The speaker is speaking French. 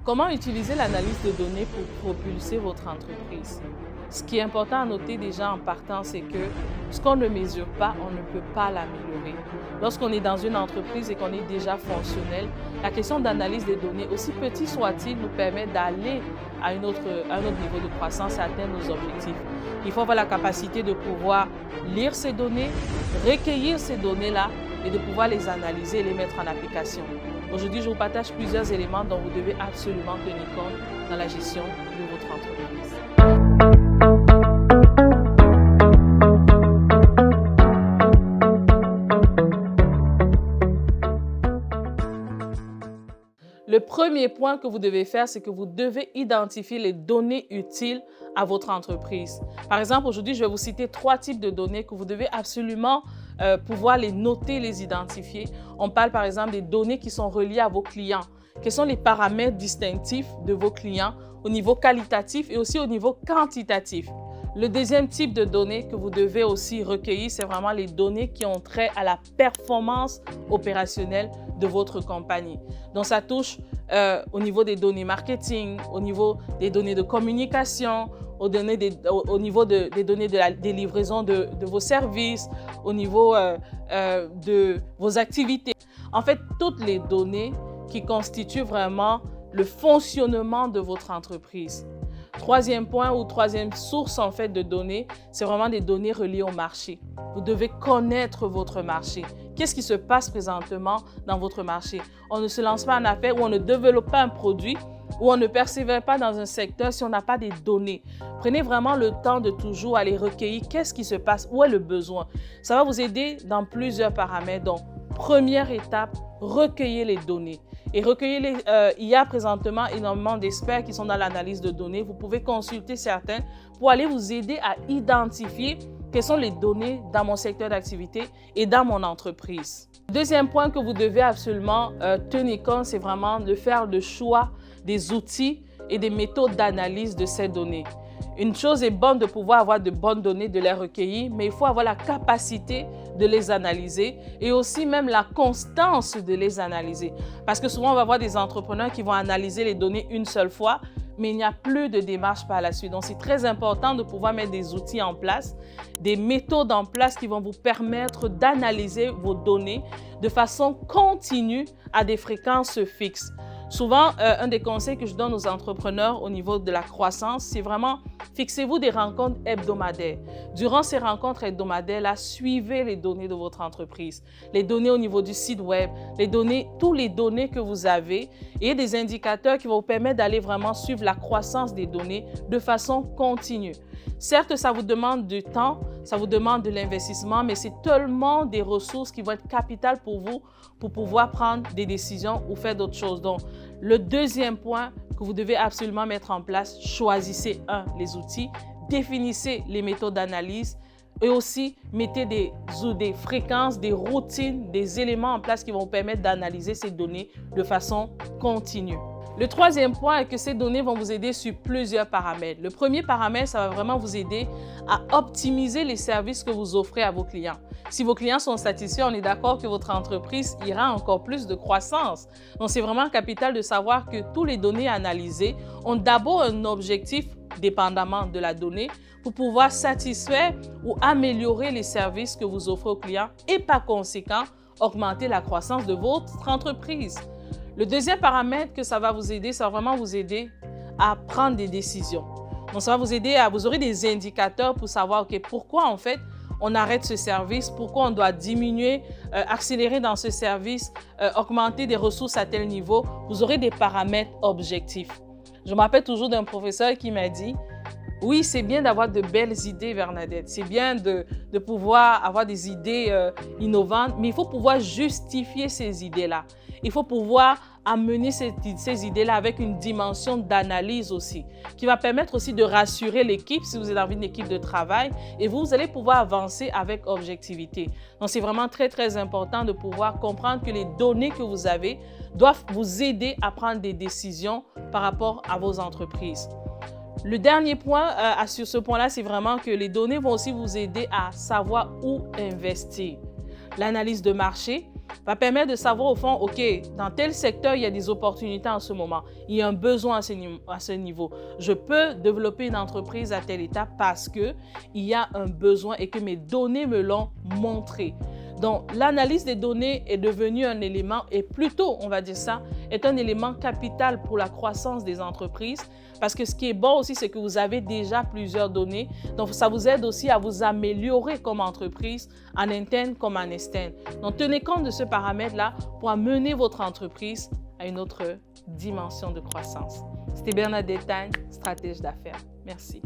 Comment utiliser l'analyse de données pour propulser votre entreprise? Ce qui est important à noter déjà en partant, c'est que ce qu'on ne mesure pas, on ne peut pas l'améliorer. Lorsqu'on est dans une entreprise et qu'on est déjà fonctionnel, la question d'analyse des données, aussi petit soit-il, nous permet d'aller à un autre niveau de croissance et atteindre nos objectifs. Il faut avoir la capacité de pouvoir lire ces données, recueillir ces données-là et de pouvoir les analyser et les mettre en application. Aujourd'hui, je vous partage plusieurs éléments dont vous devez absolument tenir compte dans la gestion de votre entreprise. Le premier point que vous devez faire, c'est que vous devez identifier les données utiles à votre entreprise. Par exemple, aujourd'hui, je vais vous citer 3 types de données que vous devez absolument pouvoir les noter, les identifier. On parle par exemple des données qui sont reliées à vos clients. Quels sont les paramètres distinctifs de vos clients au niveau qualitatif et aussi au niveau quantitatif? Le deuxième type de données que vous devez aussi recueillir, c'est vraiment les données qui ont trait à la performance opérationnelle de votre compagnie. Donc, ça touche au niveau des données marketing, au niveau des données de communication, au niveau des données des livraisons de vos services, au niveau de vos activités. En fait, toutes les données qui constituent vraiment le fonctionnement de votre entreprise. Troisième point ou troisième source en fait de données, c'est vraiment des données reliées au marché. Vous devez connaître votre marché. Qu'est-ce qui se passe présentement dans votre marché? On ne se lance pas en affaires ou on ne développe pas un produit ou on ne persévère pas dans un secteur si on n'a pas des données. Prenez vraiment le temps de toujours aller recueillir qu'est-ce qui se passe, où est le besoin. Ça va vous aider dans plusieurs paramètres. Donc, première étape, recueillez les données. Et il y a présentement énormément d'experts qui sont dans l'analyse de données. Vous pouvez consulter certains pour aller vous aider à identifier quelles sont les données dans mon secteur d'activité et dans mon entreprise. Deuxième point que vous devez absolument tenir compte, c'est vraiment de faire le choix des outils et des méthodes d'analyse de ces données. Une chose est bonne de pouvoir avoir de bonnes données, de les recueillir, mais il faut avoir la capacité de les analyser et aussi même la constance de les analyser. Parce que souvent, on va voir des entrepreneurs qui vont analyser les données une seule fois, mais il n'y a plus de démarche par la suite. Donc, c'est très important de pouvoir mettre des outils en place, des méthodes en place qui vont vous permettre d'analyser vos données de façon continue à des fréquences fixes. Souvent, un des conseils que je donne aux entrepreneurs au niveau de la croissance, c'est vraiment fixez-vous des rencontres hebdomadaires. Durant ces rencontres hebdomadaires-là, suivez les données de votre entreprise, les données au niveau du site web, toutes les données que vous avez et des indicateurs qui vont vous permettre d'aller vraiment suivre la croissance des données de façon continue. Certes, ça vous demande du temps, ça vous demande de l'investissement, mais c'est tellement des ressources qui vont être capitales pour vous pour pouvoir prendre des décisions ou faire d'autres choses. Donc, le deuxième point que vous devez absolument mettre en place, choisissez les outils, définissez les méthodes d'analyse et aussi mettez des fréquences, des routines, des éléments en place qui vont vous permettre d'analyser ces données de façon continue. Le troisième point est que ces données vont vous aider sur plusieurs paramètres. Le premier paramètre, ça va vraiment vous aider à optimiser les services que vous offrez à vos clients. Si vos clients sont satisfaits, on est d'accord que votre entreprise ira encore plus de croissance. Donc, c'est vraiment capital de savoir que toutes les données analysées ont d'abord un objectif dépendamment de la donnée pour pouvoir satisfaire ou améliorer les services que vous offrez aux clients et par conséquent, augmenter la croissance de votre entreprise. Le deuxième paramètre que ça va vous aider, ça va vraiment vous aider à prendre des décisions. Donc, ça va vous aider vous aurez des indicateurs pour savoir, OK, pourquoi en fait on arrête ce service, pourquoi on doit diminuer, accélérer dans ce service, augmenter des ressources à tel niveau. Vous aurez des paramètres objectifs. Je me rappelle toujours d'un professeur qui m'a dit, oui, c'est bien d'avoir de belles idées, Bernadette. C'est bien de pouvoir avoir des idées innovantes, mais il faut pouvoir justifier ces idées-là. Il faut pouvoir amener ces idées-là avec une dimension d'analyse aussi, qui va permettre aussi de rassurer l'équipe si vous êtes dans une équipe de travail et vous allez pouvoir avancer avec objectivité. Donc, c'est vraiment très, très important de pouvoir comprendre que les données que vous avez doivent vous aider à prendre des décisions par rapport à vos entreprises. Le dernier point sur ce point-là, c'est vraiment que les données vont aussi vous aider à savoir où investir. L'analyse de marché, va permettre de savoir au fond, OK, dans tel secteur, il y a des opportunités en ce moment. Il y a un besoin à ce niveau. Je peux développer une entreprise à telle étape parce qu'il y a un besoin et que mes données me l'ont montré. Donc, l'analyse des données est devenue un élément, et plutôt, on va dire ça, est un élément capital pour la croissance des entreprises. Parce que ce qui est bon aussi, c'est que vous avez déjà plusieurs données. Donc, ça vous aide aussi à vous améliorer comme entreprise, en interne comme en externe. Donc, tenez compte de ce paramètre-là pour amener votre entreprise à une autre dimension de croissance. C'était Bernadette Tagne, stratège d'affaires. Merci.